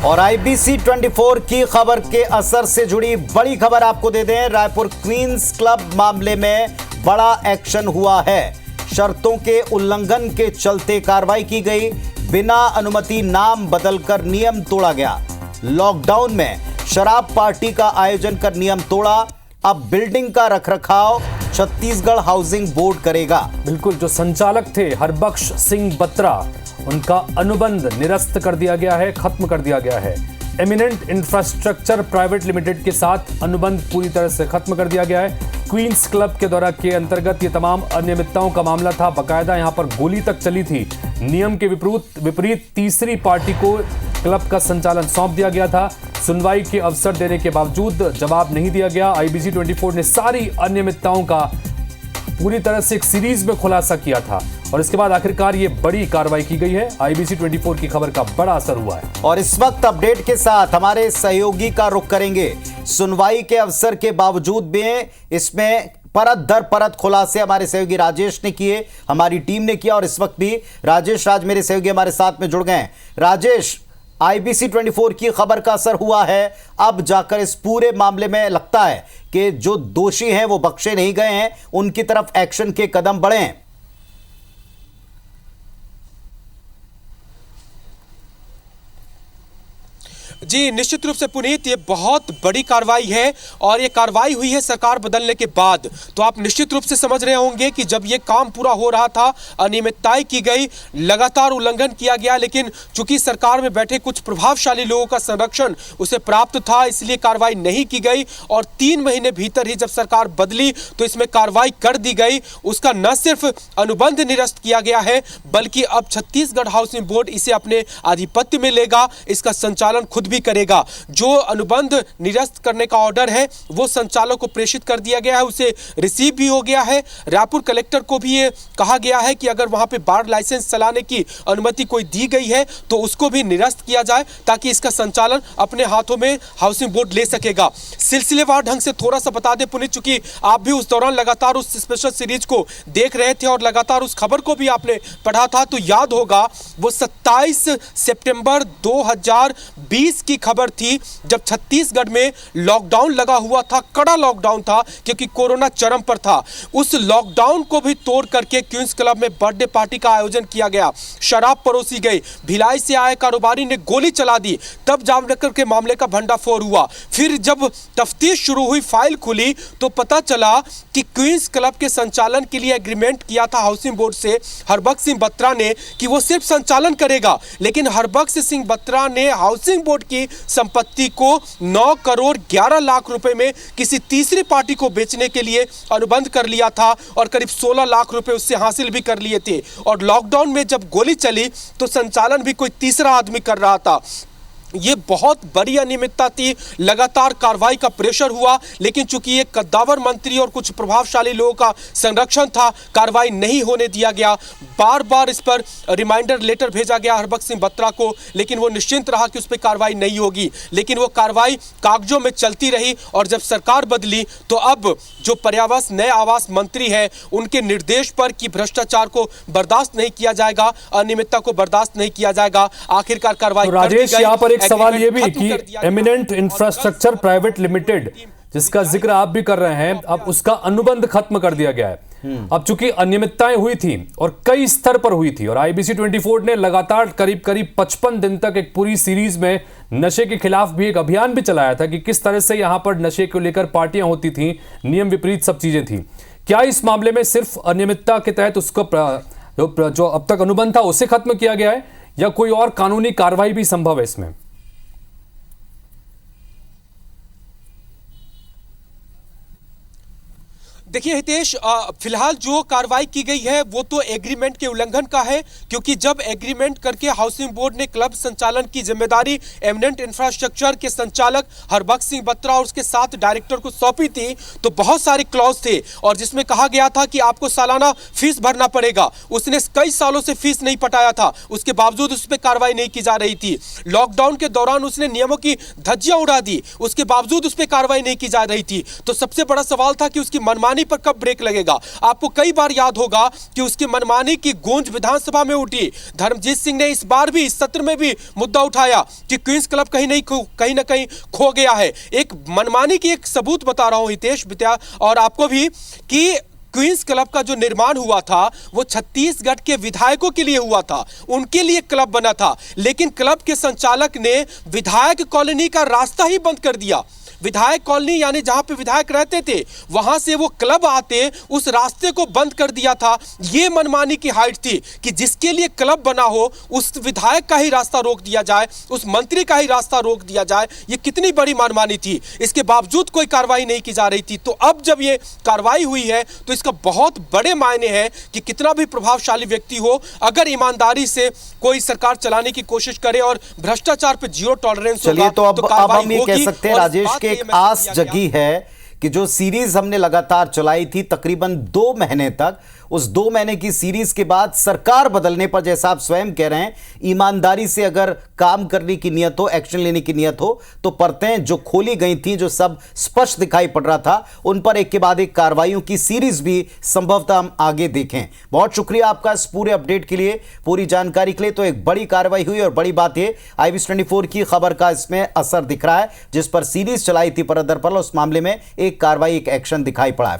और IBC 24 की खबर के असर से जुड़ी बड़ी खबर आपको दे दें। रायपुर क्वींस क्लब मामले में बड़ा एक्शन हुआ है। शर्तों के उल्लंघन के चलते कार्रवाई की गई। बिना अनुमति नाम बदलकर नियम तोड़ा गया। लॉकडाउन में शराब पार्टी का आयोजन कर नियम तोड़ा। अब बिल्डिंग का रखरखाव छत्तीसगढ़ हाउसिंग बोर्ड करेगा। बिल्कुल, जो संचालक थे हरबख्श सिंह बत्रा, उनका अनुबंध निरस्त कर दिया गया है, खत्म कर दिया गया है। एमिनेंट इंफ्रास्ट्रक्चर प्राइवेट लिमिटेड के साथ अनुबंध पूरी तरह से खत्म कर दिया गया है। क्वींस क्लब के दौरा के अंतर्गत ये तमाम अनियमितताओं का मामला था। बकायदा यहां पर गोली तक चली थी। नियम के विपरीत तीसरी पार्टी को क्लब का संचालन सौंप दिया गया था। सुनवाई के अवसर देने के बावजूद जवाब नहीं दिया गया। IBC 24 ने सारी अनियमितताओं का पूरी तरह से एक सीरीज में खुलासा किया था और इसके बाद आखिरकार ये बड़ी कार्रवाई की गई है। IBC 24 की खबर का बड़ा असर हुआ है। और इस वक्त अपडेट के साथ हमारे सहयोगी का रुख करेंगे। सुनवाई के अवसर के बावजूद भी इसमें परत दर परत खुलासे हमारे सहयोगी राजेश ने किए, हमारी टीम ने किया और इस वक्त भी राजेश राज मेरे सहयोगी हमारे साथ में जुड़ गए हैं। राजेश, IBC 24 की खबर का असर हुआ है। अब जाकर इस पूरे मामले में लगता है कि जो दोषी हैं वो बख्शे नहीं गए हैं, उनकी तरफ एक्शन के कदम बढ़े हैं। जी निश्चित रूप से पुनीत, ये बहुत बड़ी कार्रवाई है और ये कार्रवाई हुई है सरकार बदलने के बाद। तो आप निश्चित रूप से समझ रहे होंगे कि जब ये काम पूरा हो रहा था, अनियमितताएं की गई, लगातार उल्लंघन किया गया, लेकिन चूंकि सरकार में बैठे कुछ प्रभावशाली लोगों का संरक्षण उसे प्राप्त था, इसलिए कार्रवाई नहीं की गई। और 3 महीने भीतर ही जब सरकार बदली तो इसमें कार्रवाई कर दी गई। उसका न सिर्फ अनुबंध निरस्त किया गया है, बल्कि अब छत्तीसगढ़ हाउसिंग बोर्ड इसे अपने आधिपत्य में लेगा, इसका संचालन खुद भी करेगा। जो अनुबंध निरस्त करने का ऑर्डर है वो संचालक को प्रेषित कर दिया गया है, उसे रिसीव भी हो गया है। रायपुर कलेक्टर को भी ये कहा गया है कि अगर वहां पे बार लाइसेंस चलाने की अनुमति कोई दी गई है तो उसको भी निरस्त किया जाए, ताकि इसका संचालन अपने हाथों में हाउसिंग बोर्ड ले सकेगा। सिलसिलेवार ढंग से थोड़ा सा बता दे पुनीत, चूंकि आप भी उस दौरान लगातार उस स्पेशल सीरीज को देख रहे थे और लगातार उस खबर को भी आपने पढ़ा था, तो याद होगा वो 27 सितंबर 2020 की खबर थी, जब छत्तीसगढ़ में लॉकडाउन लगा हुआ था। कड़ा लॉकडाउन था क्योंकि कोरोना चरम पर था। उस लॉकडाउन को भी तोड़ करके क्वींस क्लब में बर्थडे पार्टी का आयोजन किया गया, शराब परोसी गई, भिलाई से आए कारोबारी ने गोली चला दी, तब जामनगर के मामले का भंडाफोड़ हुआ। फिर जब तफ्तीश शुरू हुई, फाइल खुली, तो पता चला कि क्वींस क्लब के संचालन के लिए एग्रीमेंट किया था हाउसिंग बोर्ड से हरबख्श सिंह बत्रा ने कि वो सिर्फ संचालन करेगा, लेकिन हरबख्श सिंह बत्रा ने हाउसिंग बोर्ड की संपत्ति को 9 करोड़ 11 लाख रुपए में किसी तीसरी पार्टी को बेचने के लिए अनुबंध कर लिया था और करीब 16 लाख रुपए उससे हासिल भी कर लिए थे। और लॉकडाउन में जब गोली चली तो संचालन भी कोई तीसरा आदमी कर रहा था। ये बहुत बड़ी अनियमितता थी। लगातार कार्रवाई का प्रेशर हुआ, लेकिन चूंकि ये कद्दावर मंत्री और कुछ प्रभावशाली लोगों का संरक्षण था, कार्रवाई नहीं होने दिया गया। बार बार इस पर रिमाइंडर लेटर भेजा गया हरबख्श सिंह बत्रा को, लेकिन वो निश्चिंत रहा कि उस पर कार्रवाई नहीं होगी। लेकिन वो कार्रवाई कागजों में चलती रही और जब सरकार बदली तो अब जो पर्यावरण नए आवास मंत्री है, उनके निर्देश पर कि भ्रष्टाचार को बर्दाश्त नहीं किया जाएगा, अनियमितता को बर्दाश्त नहीं किया जाएगा, आखिरकार कार्रवाई राजेश, यहाँ पर एक सवाल ये भी कि एमिनेंट इंफ्रास्ट्रक्चर प्राइवेट लिमिटेड, जिसका जिक्र आप भी कर रहे हैं, अब उसका अनुबंध खत्म कर दिया गया है। अब चूंकि अनियमितताएं हुई थी और कई स्तर पर हुई थी और IBC 24 ने लगातार करीब 55 दिन तक एक पूरी सीरीज में नशे के खिलाफ भी एक अभियान भी चलाया था कि किस तरह से यहां पर नशे को लेकर पार्टियां होती थी, नियम विपरीत सब चीजें थी। क्या इस मामले में सिर्फ अनियमितता के तहत उसको जो अब तक अनुबंध था उसे खत्म किया गया है या कोई और कानूनी कार्रवाई भी संभव है इसमें? देखिए हितेश, फिलहाल जो कार्रवाई की गई है वो तो एग्रीमेंट के उल्लंघन का है, क्योंकि जब एग्रीमेंट करके हाउसिंग बोर्ड ने क्लब संचालन की जिम्मेदारी एमिनेंट इंफ्रास्ट्रक्चर के संचालक हरबख्श सिंह बत्रा और उसके साथ डायरेक्टर को सौंपी थी, तो बहुत सारे क्लॉज थे और जिसमें कहा गया था कि आपको सालाना फीस भरना पड़ेगा। उसने कई सालों से फीस नहीं पटाया था, उसके बावजूद उस पर कार्रवाई नहीं की जा रही थी। लॉकडाउन के दौरान उसने नियमों की धज्जियां उड़ा दी, उसके बावजूद उस पर कार्रवाई नहीं की जा रही थी। तो सबसे बड़ा सवाल था कि उसकी मनमानी मनमानी पर कब ब्रेक लगेगा। आपको कई बार याद होगा कि उसकी मनमानी की गूंज विधानसभा में उठी। धर्मजीत सिंह ने इस बार भी, इस सत्र में भी मुद्दा उठाया कि क्वींस क्लब कहीं ना कहीं खो गया है। एक मनमानी की एक सबूत बता रहा हूं हितेश बित्या और आपको भी कि क्वींस क्लब का जो निर्माण हुआ था वो छत्तीसगढ़ के विधायकों के लिए हुआ था, उनके लिए क्लब बना था, लेकिन क्लब के संचालक ने विधायक कॉलोनी का रास्ता ही बंद कर दिया। विधायक कॉलोनी यानी जहां पे विधायक रहते थे वहां से वो क्लब आते उस रास्ते को बंद कर दिया था। ये मनमानी की हाइट थी कि जिसके लिए क्लब बना हो उस विधायक का ही रास्ता रोक दिया जाए, उस मंत्री का ही रास्ता रोक दिया जाए। ये कितनी बड़ी मनमानी थी, इसके बावजूद कोई कार्रवाई नहीं की जा रही थी। तो अब जब ये कार्रवाई हुई है तो इसका बहुत बड़े मायने हैं कि कितना भी प्रभावशाली व्यक्ति हो, अगर ईमानदारी से कोई सरकार चलाने की कोशिश करे और भ्रष्टाचार पे जीरो टॉलरेंस होगा, चलिए तो अब हम ये कह सकते हैं राजेश के एक आस जगी है कि जो सीरीज हमने लगातार चलाई थी तकरीबन 2 महीने तक, उस 2 महीने की सीरीज के बाद सरकार बदलने पर, जैसा आप स्वयं कह रहे हैं, ईमानदारी से अगर काम करने की नियत हो, एक्शन लेने की नियत हो, तो परतें जो खोली गई थी, जो सब स्पष्ट दिखाई पड़ रहा था, उन पर एक के बाद एक कार्रवाइयों की सीरीज भी संभवतः हम आगे देखें। बहुत शुक्रिया आपका इस पूरे अपडेट के लिए, पूरी जानकारी के लिए। तो एक बड़ी कार्रवाई हुई और बड़ी बात यह IBS24 की खबर का इसमें असर दिख रहा है, जिस पर सीरीज चलाई थी परत दर परत, उस मामले में एक कार्रवाई, एक एक्शन दिखाई पड़ा है।